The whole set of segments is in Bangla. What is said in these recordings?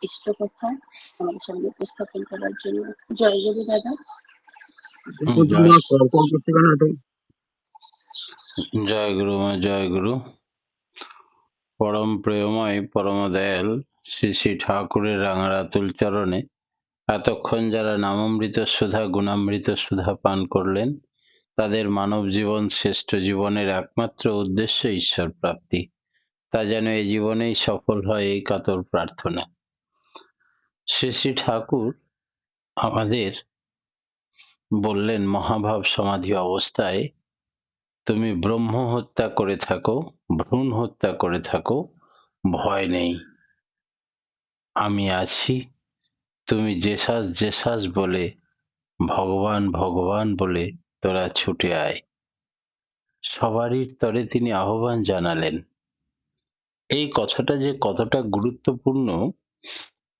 ইষ্টকথা আমাদের সামনে উপস্থাপন করার জন্য। জয় গুরু দাদা। জয় জয় গুরু মা, জয় গুরু। পরম প্রেমময় পরম দয়াল শ্রী শ্রী ঠাকুরের রাঙারাতুল চরণে এতক্ষণ যারা নামামৃত সুধা গুণামৃত সুধা পান করলেন, তাদের মানব জীবন শ্রেষ্ঠ জীবনের একমাত্র উদ্দেশ্য ঈশ্বর প্রাপ্তি। তা যেন এই জীবনেই সফল হয়, এই কাতর প্রার্থনা। শ্রী শ্রী ঠাকুর আমাদের বললেন, মহাভাব সমাধি অবস্থায় তুমি ব্রহ্ম হত্যা করে থাকো, ভ্রূণ হত্যা করে থাকো, ভয় নেই, আমি আছি। তুমি জেসাস জেসাস বলে, ভগবান ভগবান বলে তোরা ছুটে আয়। সবারই তরে তিনি আহ্বান জানালেন। এই কথাটা যে কতটা গুরুত্বপূর্ণ,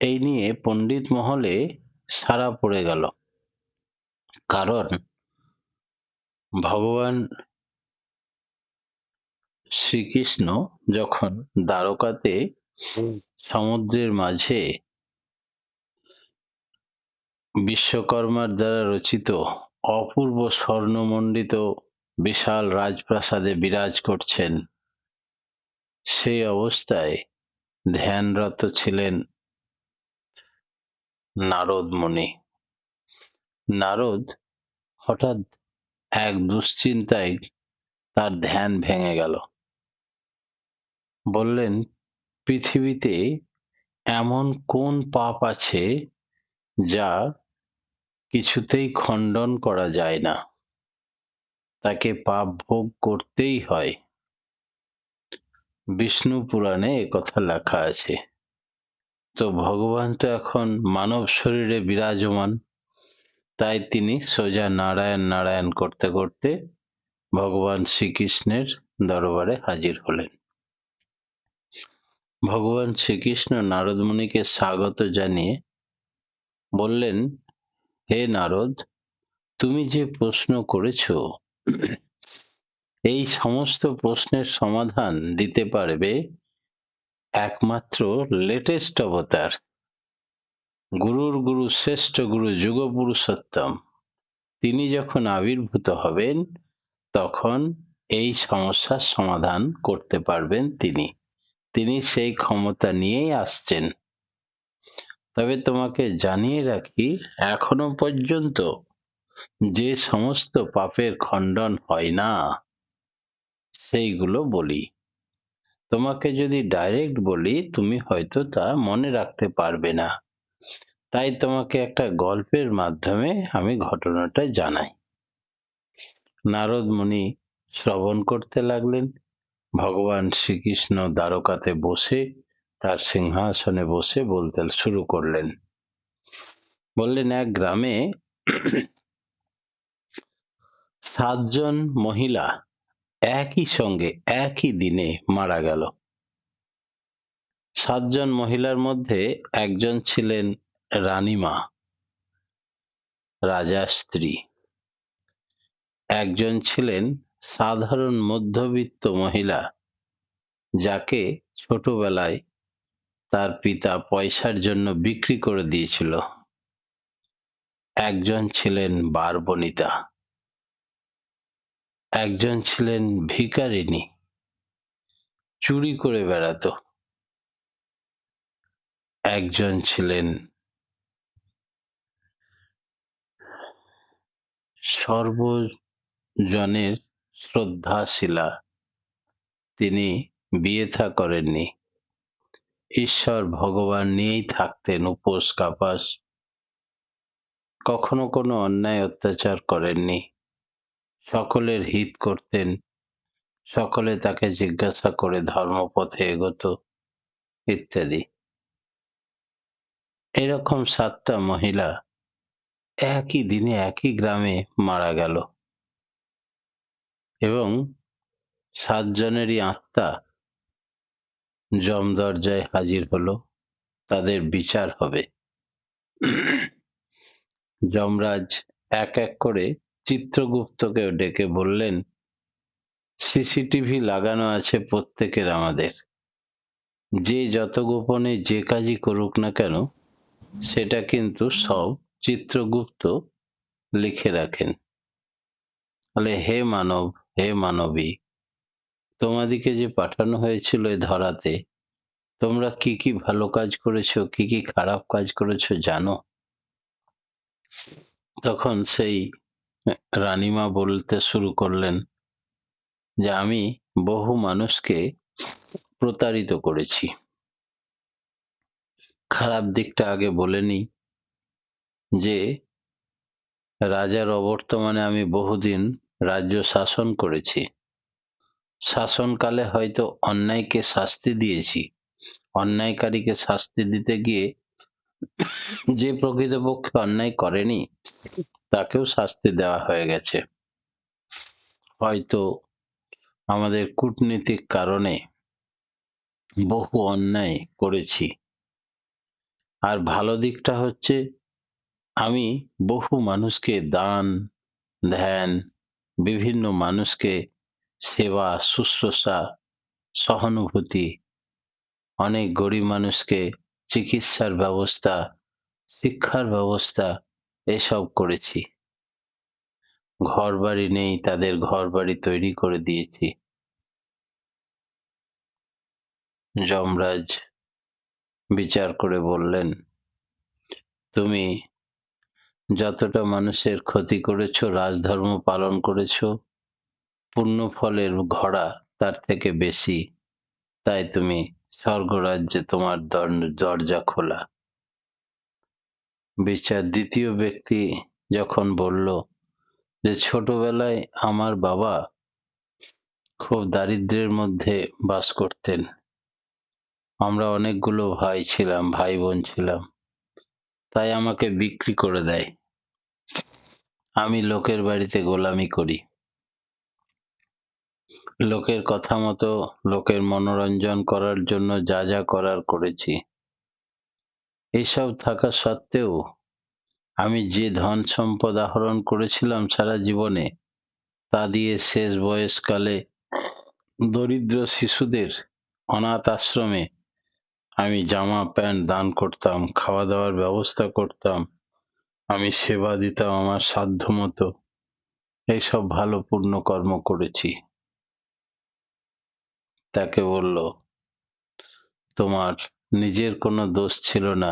এই নিয়ে পণ্ডিত মহলে সাড়া পড়ে গেল। কারণ ভগবান শ্রীকৃষ্ণ যখন দ্বারকাতে সমুদ্রের মাঝে বিশ্বকর্মার দ্বারা রচিত অপূর্ব স্বর্ণমণ্ডিত বিশাল রাজপ্রাসাদে বিরাজ করছেন, সেই অবস্থায় ধ্যানরত ছিলেন নারদ মুনি। নারদ হঠাৎ এক দুশ্চিন্তায় তার ধ্যান ভেঙে গেল। বললেন, পৃথিবীতে এমন কোন পাপ আছে যা কিছুতেই খণ্ডন করা যায় না, তাকে পাপ ভোগ করতেই হয়। বিষ্ণু পুরাণে একথা লেখা আছে। তো ভগবান তো এখন মানব শরীরে বিরাজমান, তাই তিনি সোজা নারায়ণ নারায়ণ করতে করতে ভগবান শ্রীকৃষ্ণের দরবারে হাজির হলেন। ভগবান শ্রীকৃষ্ণ নারদ মুনিকে স্বাগত জানিয়ে বললেন, হে নারদ, তুমি যে প্রশ্ন করেছ, এই সমস্ত প্রশ্নের সমাধান দিতে পারবে একমাত্র লেটেস্ট অবতার, গুরুর গুরু শ্রেষ্ঠ গুরু যুগ পুরুষোত্তম। তিনি যখন আবির্ভূত হবেন, তখন এই সমস্যার সমাধান করতে পারবেন তিনি সেই ক্ষমতা নিয়েই আসছেন। তবে তোমাকে জানিয়ে রাখি, এখনো পর্যন্ত যে সমস্ত পাপের খণ্ডন হয় না, সেইগুলো বলি। তোমাকে যদি ডাইরেক্ট বলি, তুমি হয়তো তা মনে রাখতে পারবে না, তাই তোমাকে একটা গল্পের মাধ্যমে আমি ঘটনাটা জানাই। নারদ মুনি শ্রবণ করতে লাগলেন। ভগবান শ্রীকৃষ্ণ দ্বারকাতে বসে তার সিংহাসনে বসে বলতে শুরু করলেন। বললেন, এক গ্রামে 7 জন মহিলা একই সঙ্গে একই দিনে মারা গেল। 7 জন মহিলার মধ্যে একজন ছিলেন রানীমা, রাজার স্ত্রী। একজন ছিলেন সাধারণ মধ্যবিত্ত মহিলা, যাকে ছোটবেলায় তার পিতা পয়সার জন্য বিক্রি করে দিয়েছিল। একজন ছিলেন বারবনিতা, একজন ছিলেন ভিখারিনী, চুরি করে বেড়াতো, একজন ছিলেন সর্বজনের শ্রদ্ধাশীলা, তিনি বিয়ে থা করেননি, ঈশ্বর ভগবান নিয়েই থাকতেন উপোস কাপাস, কখনো কোনো অন্যায় অত্যাচার করেননি, সকলের হিত করতেন, সকলে তাকে জিজ্ঞাসা করে ধর্মপথে এগোতো ইত্যাদি। এরকম 7টা মহিলা একই দিনে একই গ্রামে মারা গেল এবং 7 জনেরই আত্মা যম দরজায় হাজির হলো, তাদের বিচার হবে। যমরাজ এক এক করে চিত্রগুপ্তকে ডেকে বললেন, সিসিটিভি লাগানো আছে প্রত্যেকের আমাদের, যে যত গোপনে যে কাজই করুক না কেন সেটা কিন্তু সব চিত্রগুপ্ত লিখে রাখেন। বলে, হে মানব, হে মানবী, তোমাদিকে যে পাঠানো হয়েছিল এ ধরাতে, তোমরা কি কি ভালো কাজ করেছো, কি কি খারাপ কাজ করেছো জানো? তখন সেই রানীমা বলতে শুরু করলেন যে আমি বহু মানুষকে প্রতারিত করেছি। খারাপ দিকটা আগে বলে নিই, যে রাজার অবর্তমানে আমি বহুদিন রাজ্য শাসন করেছি। শাসনকালে হয়তো অন্যায়কে শাস্তি দিয়েছি, অন্যায়কারীকে শাস্তি দিতে গিয়ে যে প্রকৃতপক্ষে অন্যায় করেনি তাকেও শাস্তি দেওয়া হয়ে গেছে। হয়তো আমাদের কূটনীতিক কারণে বহু অন্যায় করেছি। আর ভালো দিকটা হচ্ছে আমি বহু মানুষকে দান ধ্যান, বিভিন্ন মানুষকে সেবা শুশ্রূষা সহানুভূতি, অনেক গরিব মানুষকে চিকিৎসার ব্যবস্থা, শিক্ষার ব্যবস্থা এসব করেছি। ঘর বাড়ি নেই তাদের ঘর বাড়ি তৈরি করে দিয়েছি। যমরাজ বিচার করে বললেন, তুমি যতটা মানুষের ক্ষতি করেছো, রাজধর্ম পালন করেছো, পুণ্য ফলের ঘড়া তার থেকে বেশি, তাই তুমি স্বর্গরাজ্যে তোমার দরজা খোলা। বিচার দ্বিতীয় ব্যক্তি যখন বলল যে ছোটবেলায় আমার বাবা খুব দারিদ্র্যের মধ্যে বাস করতেন, আমরা অনেকগুলো ভাই বোন ছিলাম, তাই আমাকে বিক্রি করে দেয়। আমি লোকের বাড়িতে গোলামি করি, লোকের কথা মতো লোকের মনোরঞ্জন করার জন্য যা যা করার করেছি। এসব থাকা সত্ত্বেও আমি যে ধন সম্পদ আহরণ করেছিলাম সারা জীবনে, তা দিয়ে শেষ বয়সকালে দরিদ্র শিশুদের অনাথ আশ্রমে আমি জামা প্যান্ট দান করতাম, খাওয়া দাওয়ার ব্যবস্থা করতাম, আমি সেবা দিতাম আমার সাধ্য মতো। এইসব ভালো পূর্ণ কর্ম করেছি। তাকে বলল, তোমার নিজের কোনো দোষ ছিল না,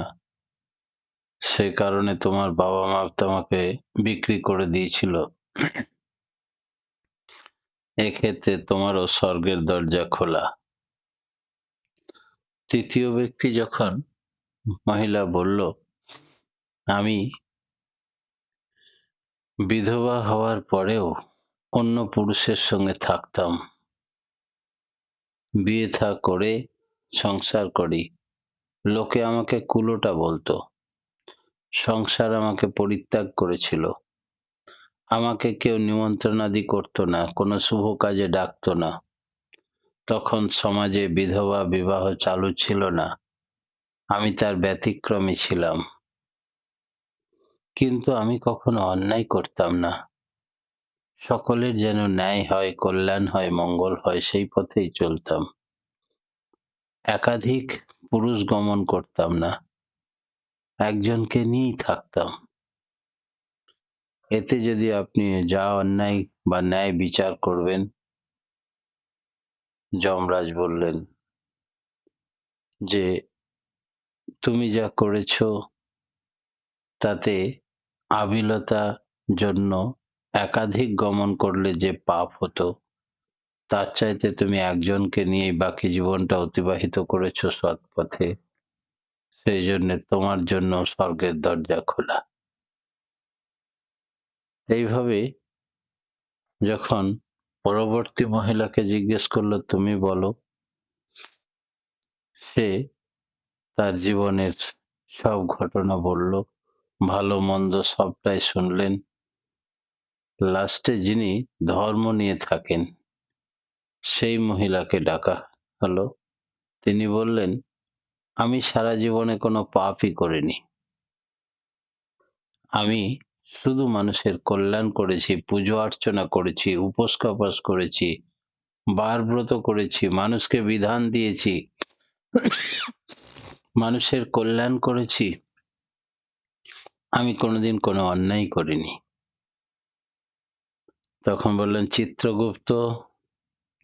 সে কারণে তোমার বাবা মা তোমাকে বিক্রি করে দিয়েছিল। এক্ষেত্রে তোমারও স্বর্গের দরজা খোলা। তৃতীয় ব্যক্তি যখন মহিলা বলল, আমি বিধবা হওয়ার পরেও অন্য পুরুষের সঙ্গে থাকতাম, বিয়ে থা করে সংসার করি, লোকে আমাকে কুলোটা বলতো, সংসার আমাকে পরিত্যাগ করেছিল, আমাকে কেউ নিমন্ত্রণাদি করতো না, কোনো শুভ কাজে ডাকতো না। তখন সমাজে বিধবা বিবাহ চালু ছিল না, আমি তার ব্যতিক্রমী ছিলাম, কিন্তু আমি কখনো অন্যায় করতাম না। সকলের যেন ন্যায় হয়, কল্যাণ হয়, মঙ্গল হয়, সেই পথেই চলতাম। একাধিক পুরুষ গমন করতাম না, একজনকে নিয়েই থাকতাম। এতে যদি আপনি যা অন্যায় বা ন্যায় বিচার করবেন, যমরাজ বললেন যে তুমি যা করেছো তাতে আবিলতা জন্য একাধিক গমন করলে যে পাপ হতো, তার চাইতে তুমি একজনকে নিয়েই বাকি জীবনটা অতিবাহিত করেছো সৎ পথে, সেই জন্য তোমার জন্য স্বর্গের দরজা খোলা। এইভাবে যখন পরবর্তী মহিলাকে জিজ্ঞেস করলো, তুমি বলো, সে তার জীবনের সব ঘটনা বলল, ভালো মন্দ সবটাই শুনলেন। লাস্টে যিনি ধর্ম নিয়ে থাকেন সেই মহিলাকে ডাকা হলো। তিনি বললেন, আমি সারা জীবনে কোনো পাপই করিনি, আমি শুধু মানুষের কল্যাণ করেছি, পুজো অর্চনা করেছি, উপোস করেছি, বার ব্রত করেছি, মানুষকে বিধান দিয়েছি, মানুষের কল্যাণ করেছি, আমি কোনোদিন কোনো অন্যায় করিনি। তখন বললেন, চিত্রগুপ্ত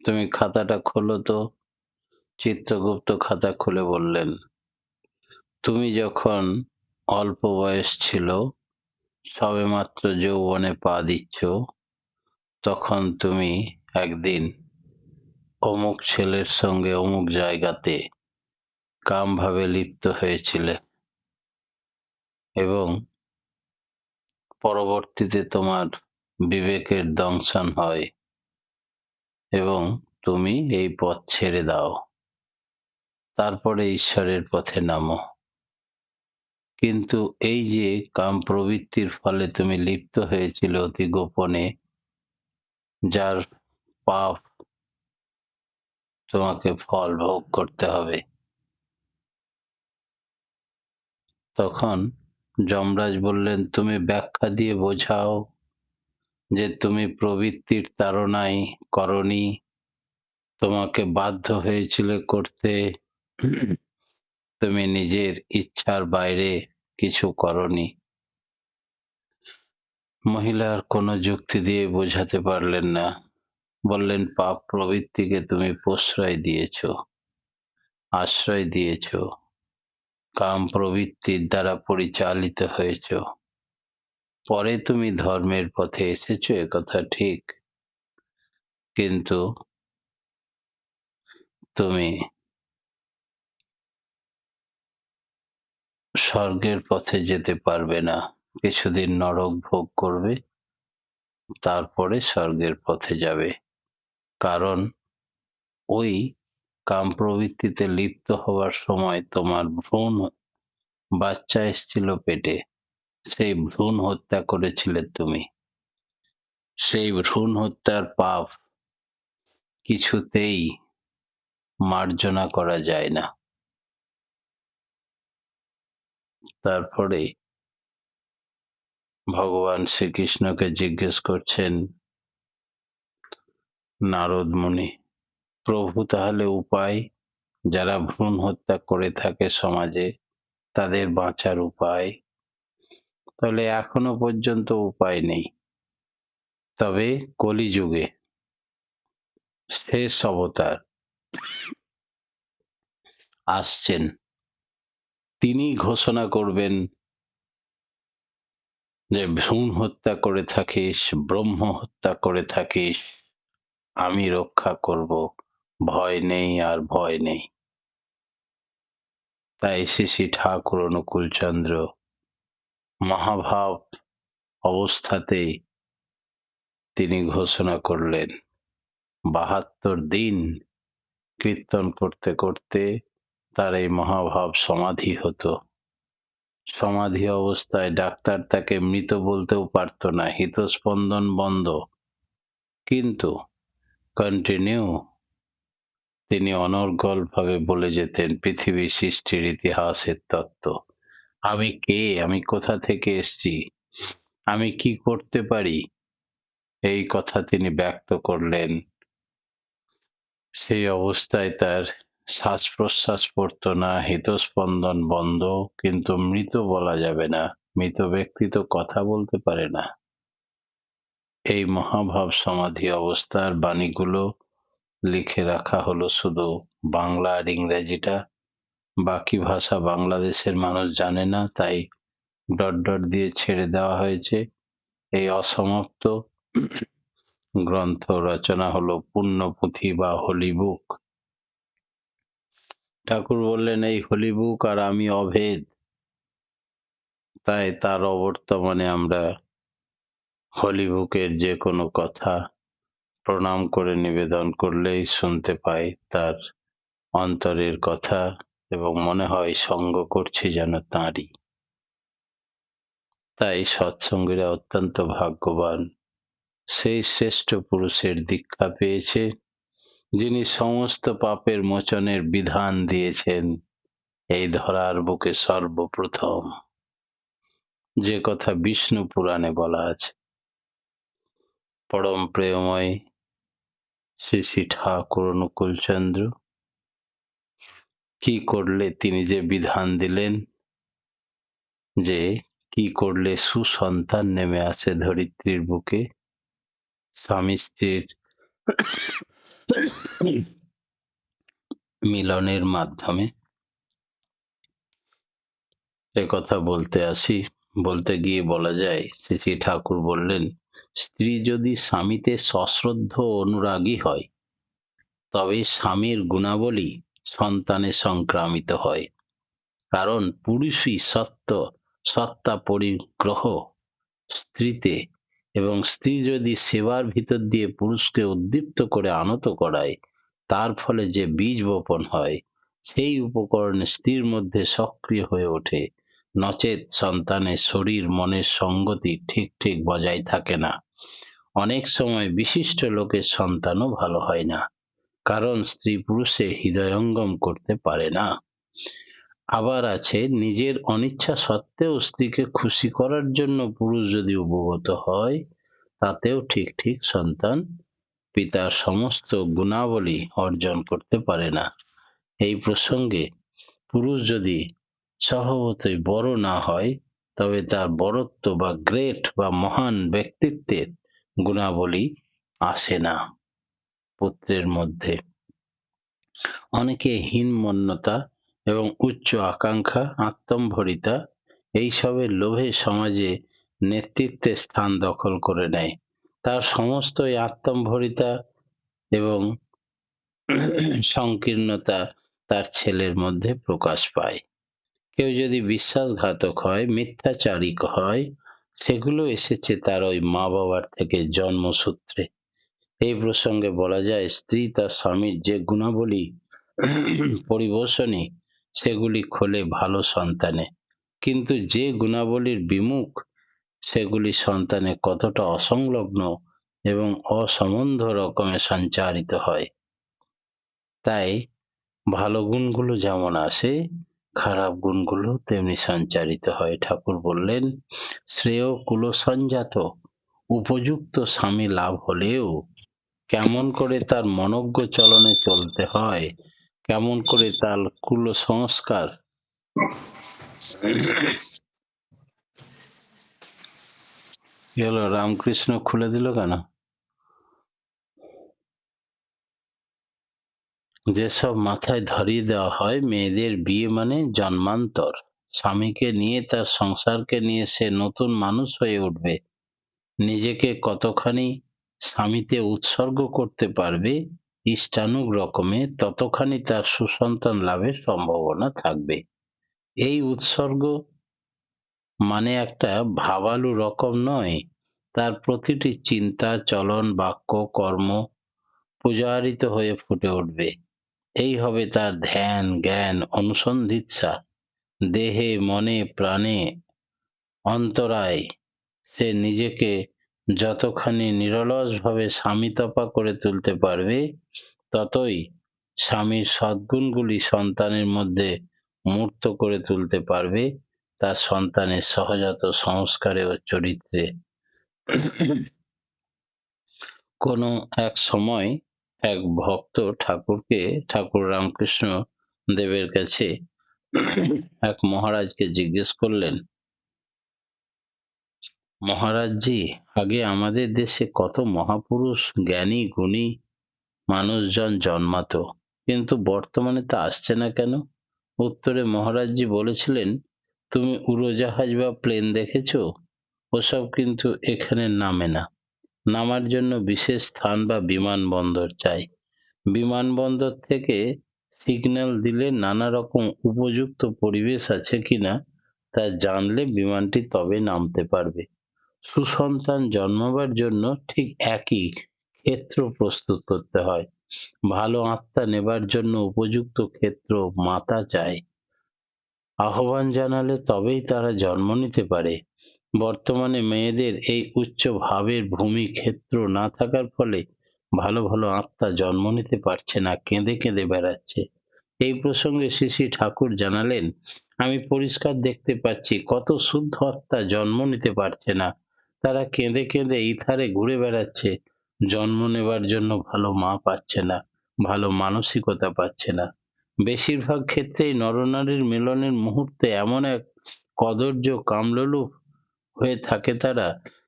তুমি খাতাটা খোলো তো। চিত্রগুপ্ত খাতা খুলে বললেন, তুমি যখন অল্প বয়স ছিল, সবেমাত্র যৌবনে পা দিচ্ছ, তখন তুমি একদিন অমুক ছেলের সঙ্গে অমুক জায়গাতে কামভাবে লিপ্ত হয়েছিলে এবং পরবর্তীতে তোমার বিবেকের দংশন হয় এবং তুমি এই পথ ছেড়ে দাও, তারপরে ঈশ্বরের পথে নামো। কিন্তু এই যে কাম প্রবৃত্তির ফলে তুমি লিপ্ত হয়েছিলে অতি গোপনে, যার পাপ তোমাকে ফল ভোগ করতে হবে। তখন যমরাজ বললেন, তুমি ব্যাখ্যা দিয়ে বোঝাও যে তুমি প্রবৃত্তির তাড়নায় করনি, তোমাকে বাধ্য হয়েছিল করতে, তুমি নিজের ইচ্ছার বাইরে কিছু করনি। মহিলা আর কোনো যুক্তি দিয়ে বোঝাতে পারলেন না। বললেন, পাপ প্রবৃত্তিকে তুমি প্রশ্রয় দিয়েছ, আশ্রয় দিয়েছ, কাম প্রবৃত্তির দ্বারা পরিচালিত হয়েছ। পরে তুমি ধর্মের পথে এসেছো, একথা ঠিক, কিন্তু তুমি স্বর্গের পথে যেতে পারবে না। কিছুদিন নরক ভোগ করবে, তারপরে স্বর্গের পথে যাবে। কারণ ওই কাম প্রবৃত্তিতে লিপ্ত হওয়ার সময় তোমার ভ্রূণ বাচ্চা এসেছিল পেটে, সেই ভ্রূণ হত্যা করেছিলে তুমি। সেই ভ্রূণ হত্যার পাপ কিছুতেই মার্জনা করা যায় না। তারপরে ভগবান শ্রীকৃষ্ণকে জিজ্ঞেস করছেন নারদ মুনি, প্রভু তাহলে উপায়, যারা ভ্রূণ হত্যা করে থাকে সমাজে, তাদের বাঁচার উপায়? তাহলে এখনো পর্যন্ত উপায় নেই, তবে কলিযুগে শেষ অবতার আসছেন, তিনি ঘোষণা করবেন যে ভ্রূণ হত্যা করে থাকিস, ব্রহ্ম হত্যা করে থাকিস, আমি রক্ষা করব, ভয় নেই আর ভয় নেই। তাই শ্রী শ্রী ঠাকুর অনুকূলচন্দ্র মহাভাব অবস্থাতেই তিনি ঘোষণা করলেন। ৭২ দিন কীর্তন করতে করতে তার এই মহাভাব সমাধি হতো। সমাধি অবস্থায় ডাক্তার তাকে মৃত বলতেও পারত না, হৃদস্পন্দন বন্ধ, কিন্তু কন্টিনিউ তিনি অনর্গল ভাবে বলে যেতেন পৃথিবী সৃষ্টির ইতিহাসের তত্ত্ব। আমি কে, আমি কোথা থেকে এসেছি, আমি কি করতে পারি, এই কথা তিনি ব্যক্ত করলেন। সেই অবস্থায় তার শ্বাস প্রশ্বাস পড়তো না, হৃদস্পন্দন বন্ধ, কিন্তু মৃত বলা যাবে না, মৃত ব্যক্তি তো কথা বলতে পারে না। এই মহাভাব সমাধি অবস্থার বাণীগুলো লিখে রাখা হলো শুধু বাংলা আর ইংরেজিটা, বাকি ভাষা বাংলাদেশের মানুষ জানে না, তাই ডট ডট দিয়ে ছেড়ে দেওয়া হয়েছে। এই অসমাপ্ত গ্রন্থ রচনা হলো পুণ্যপুঁথি বা হোলি বুক। ঠাকুর বললেন, এই হোলি বুক আর আমি অভেদ, তাই তার অবর্তমানে আমরা হোলি বুকের যে কোনো কথা প্রণাম করে নিবেদন করলেই শুনতে পাই তার অন্তরের কথা, এবং মনে হয় সঙ্গ করছি যেন তাঁরই। তাই সৎসঙ্গীরা অত্যন্ত ভাগ্যবান, সেই শ্রেষ্ঠ পুরুষের দীক্ষা পেয়েছে যিনি সমস্ত পাপের মোচনের বিধান দিয়েছেন এই ধরার বুকে সর্বপ্রথম, যে কথা বিষ্ণু পুরাণে বলা আছে। পরম প্রেমময় শ্রী শ্রী ঠাকুর অনুকূলচন্দ্র কি করলে তিনি যে বিধান দিলেন যে কি করলে সুসন্তান নেমে আসে ধরিত্রীর বুকে, স্বামী স্ত্রীর মিলনের মাধ্যমে, কথা বলতে গিয়ে বলা যায় শ্রী শ্রী ঠাকুর বললেন, স্ত্রী যদি স্বামীতে সশ্রদ্ধ অনুরাগী হয় তবে স্বামীর গুণাবলী সন্তানে সংক্রামিত হয়। কারণ পুরুষই সত্তা পরিগ্রহ স্ত্রীতে, এবং স্ত্রী যদি সেবার ভিতর দিয়ে পুরুষকে উদ্দীপ্ত করে আনত করায়, তার ফলে যে বীজ বপন হয় সেই উপকরণ স্ত্রীর মধ্যে সক্রিয় হয়ে ওঠে, নচেৎ সন্তানের শরীর মনের সঙ্গতি ঠিক ঠিক বজায় থাকে না। অনেক সময় বিশিষ্ট লোকের সন্তানও ভালো হয় না, কারণ স্ত্রী পুরুষে হৃদয়ঙ্গম করতে পারে না। আবার আছে, নিজের অনিচ্ছা সত্ত্বেও স্ত্রীকে খুশি করার জন্য পুরুষ যদি উপগত হয়, তাতেও ঠিক ঠিক সন্তান পিতার সমস্ত গুণাবলী অর্জন করতে পারে না। এই প্রসঙ্গে পুরুষ যদি স্বভাবতই বড় না হয়, তবে তার বড়ত্ব বা গ্রেট বা মহান ব্যক্তিত্বের গুণাবলী আসে না পুত্রের মধ্যে। অনেকে হীনমন্যতা এবং উচ্চ আকাঙ্ক্ষা, আত্মম্ভরিতা এইসবের লোভে সমাজে নেতৃত্বের স্থান দখল করে নেয়। তার সমস্ত এই আত্মম্ভরিতা এবং সংকীর্ণতা তার ছেলের মধ্যে প্রকাশ পায়। কেউ যদি বিশ্বাসঘাতক হয়, মিথ্যাচারী হয়, সেগুলো এসেছে তার ওই মা বাবার থেকে জন্মসূত্রে। এই প্রসঙ্গে বলা যায়, স্ত্রী তার স্বামীর যে গুণাবলী পরিবেশনী সেগুলি খোলে ভালো সন্তানে, কিন্তু যে গুণাবলীর বিমুখ সেগুলি সন্তানে কতটা অসংলগ্ন এবং অসম্বন্ধ রকমে সঞ্চারিত হয়। তাই ভালো গুণগুলো যেমন আসে, খারাপ গুণগুলো তেমনি সঞ্চারিত হয়। ঠাকুর বললেন, শ্রেয় কুলসঞ্জাত উপযুক্ত স্বামী লাভ হলেও কেমন করে তার মনজ্ঞ চলনে চলতে হয়, কেমন করে তার কুলসংস্কার কি হলো, রামকৃষ্ণ খুলে দিল কেন? যেসব মাথায় ধরিয়ে দেওয়া হয় মেয়েদের বিয়ে মানে জন্মান্তর, স্বামীকে নিয়ে তার সংসারকে নিয়ে সে নতুন মানুষ হয়ে উঠবে, নিজেকে কতখানি স্বামীতে উৎসর্গ করতে পারবে ইষ্টানুগ্রমে, ততখানি তার সুসন্তান লাভের সম্ভাবনা থাকবে। এই উৎসর্গ মানে একটা ভাবালু রকম নয়, তার প্রতিটি চিন্তা, চলন, বাক্য, কর্ম পূজারিত হয়ে ফুটে উঠবে। এই হবে তার ধ্যান, জ্ঞান, অনুসন্ধিৎসা, দেহে মনে প্রাণে অন্তরায় সে নিজেকে যতখানি নিরলসভাবে স্বামীতপা করে তুলতে পারবে, ততই স্বামীর সদ্গুণগুলি সন্তানের মধ্যে মূর্ত করে তুলতে পারবে তার সন্তানের সহজাত সংস্কারে ও চরিত্রে। কোনো এক সময় এক ভক্ত ঠাকুর রামকৃষ্ণ দেবের কাছে এক মহারাজকে জিজ্ঞেস করলেন, মহারাজজি, আগে আমাদের দেশে কত মহাপুরুষ, জ্ঞানী, গুণী মানুষজন জন্মাতো, কিন্তু বর্তমানে তা আসছে না কেন? উত্তরে মহারাজজি বলেছিলেন, তুমি উড়োজাহাজ বা প্লেন দেখেছো? ওসব কিন্তু এখানে নামে না। নামার জন্য বিশেষ স্থান বা বিমানবন্দর চাই। বিমানবন্দর থেকে সিগন্যাল দিলে নানা রকম উপযুক্ত পরিবেশ আছে কিনা তা জানলে বিমানটি তবে নামতে পারবে। সুসন্তান জন্মাবার জন্য ঠিক একই ক্ষেত্র প্রস্তুত করতে হয়। ভালো আত্মা নেবার জন্য উপযুক্ত ক্ষেত্র মাতা চায়। আহ্বান জানালে তবেই তারা জন্ম নিতে পারে। বর্তমানে মেয়েদের এই উচ্চ ভাবের ভূমি ক্ষেত্র না থাকার ফলে ভালো ভালো আত্মা জন্ম নিতে পারছে না, কেঁদে কেঁদে বেড়াচ্ছে। এই প্রসঙ্গে শ্রী শ্রী ঠাকুর জানালেন, আমি পরিষ্কার দেখতে পাচ্ছি কত শুদ্ধ আত্মা জন্ম নিতে পারছে না, তারা কেঁদে কেঁদে ইথারে ঘুরে বেড়াচ্ছে, জন্ম নেবার জন্য ভালো মা পাচ্ছে না, ভালো মানসিকতা পাচ্ছে না। বেশিরভাগ ক্ষেত্রেই নরনারীর মিলনের মুহূর্তে এমন এক কদর্য কামলোলুপ হয়ে থাকে তারা,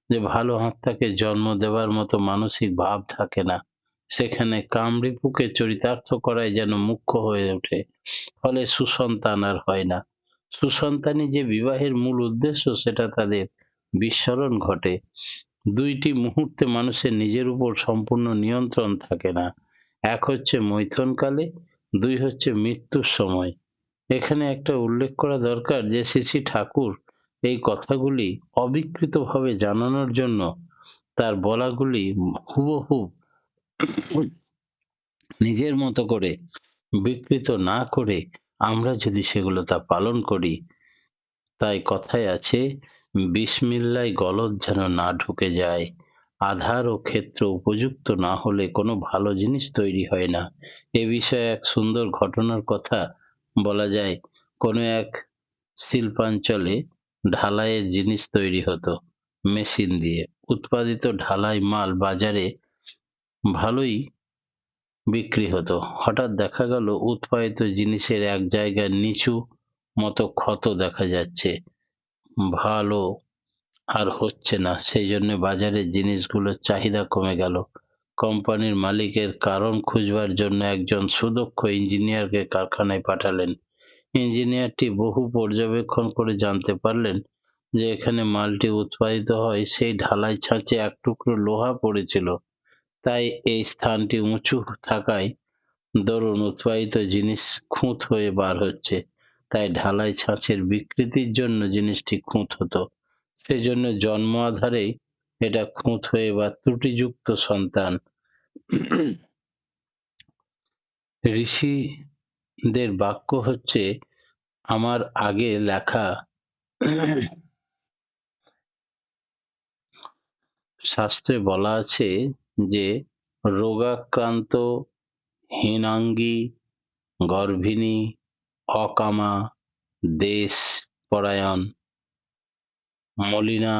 যে ভালো আত্মাকে জন্ম দেবার মতো মানসিক ভাব থাকে না। সেখানে কামরিপুকে চরিতার্থ করাই যেন মুখ্য হয়ে ওঠে। ফলে সুসন্তান আর হয় না। সুসন্তানই যে বিবাহের মূল উদ্দেশ্য সেটা তাদের বিস্মরণ ঘটে। দুইটি মুহূর্তে মানুষের নিজের উপর সম্পূর্ণ নিয়ন্ত্রণ থাকে না। এক হচ্ছে মৈথুনকালে, দুই হচ্ছে মৃত্যুর সময়। এখানে একটা উল্লেখ করা দরকার যে শ্রী শ্রী ঠাকুর এই কথাগুলি অবিকৃতভাবে জানানোর জন্য তার বলাগুলি হুবহু নিজের মতো করে বিকৃত না করে আমরা যদি সেগুলো তা পালন করি, তাই কথায় আছে, বিসমিল্লায় গলদ যেন না ঢুকে যায়। আধার ও ক্ষেত্র উপযুক্ত না হলে কোনো ভালো জিনিস তৈরি হয় না। এ বিষয়ে এক সুন্দর ঘটনার কথা বলা যায়। কোনো এক শিল্পাঞ্চলে ঢালাইয়ের জিনিস তৈরি হতো মেশিন দিয়ে। উৎপাদিত ঢালাই মাল বাজারে ভালোই বিক্রি হতো। হঠাৎ দেখা গেল উৎপাদিত জিনিসের এক জায়গায় নিচু মতো ক্ষত দেখা যাচ্ছে। ভালো আর হচ্ছে না। সেই জন্য বাজারের জিনিসগুলোর চাহিদা কমে গেল। কোম্পানির মালিকের কারণ খুঁজবার জন্য একজন সুদক্ষ ইঞ্জিনিয়ারকে কারখানায় পাঠালেন। ইঞ্জিনিয়ারটি বহু পর্যবেক্ষণ করে জানতে পারলেন যে এখানে মালটি উৎপাদিত হয় সেই ঢালাই ছাঁচে এক টুকরো লোহা পড়েছিল। তাই এই স্থানটি উঁচু থাকায় দরুন উৎপাদিত জিনিস খুঁত হয়ে বার হচ্ছে। তাই ঢালাই ছাঁচের বিকৃতির জন্য জিনিসটি খুঁত হতো। সেজন্য জন্ম আধারেই এটা খুঁত হয়ে বা ত্রুটিযুক্ত সন্তান। ঋষিদের বাক্য হচ্ছে আমার আগে লেখা। শাস্ত্রে বলা আছে যে রোগাক্রান্ত, হীনাঙ্গী, গর্ভিণী, অকামা, দেশ পরায়ণ, মলিনা,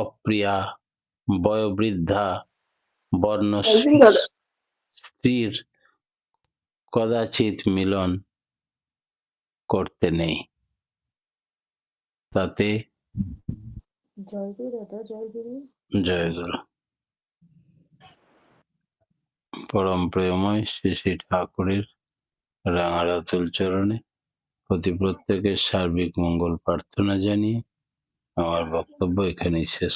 অপ্রিয়া, বয়োবৃদ্ধা, বর্ণ বলবেন দাদা? স্ত্রীর কদাচিৎ মিলন করতে নেই। তাতে জয়গুরু দাদা, জয়গুরু। জয়গুরু। পরম প্রেমময় শ্রী শ্রী ঠাকুরের রাঙারাতুল চরণে প্রতি প্রত্যেকের সার্বিক মঙ্গল প্রার্থনা জানিয়ে আমার বক্তব্য এখানেই শেষ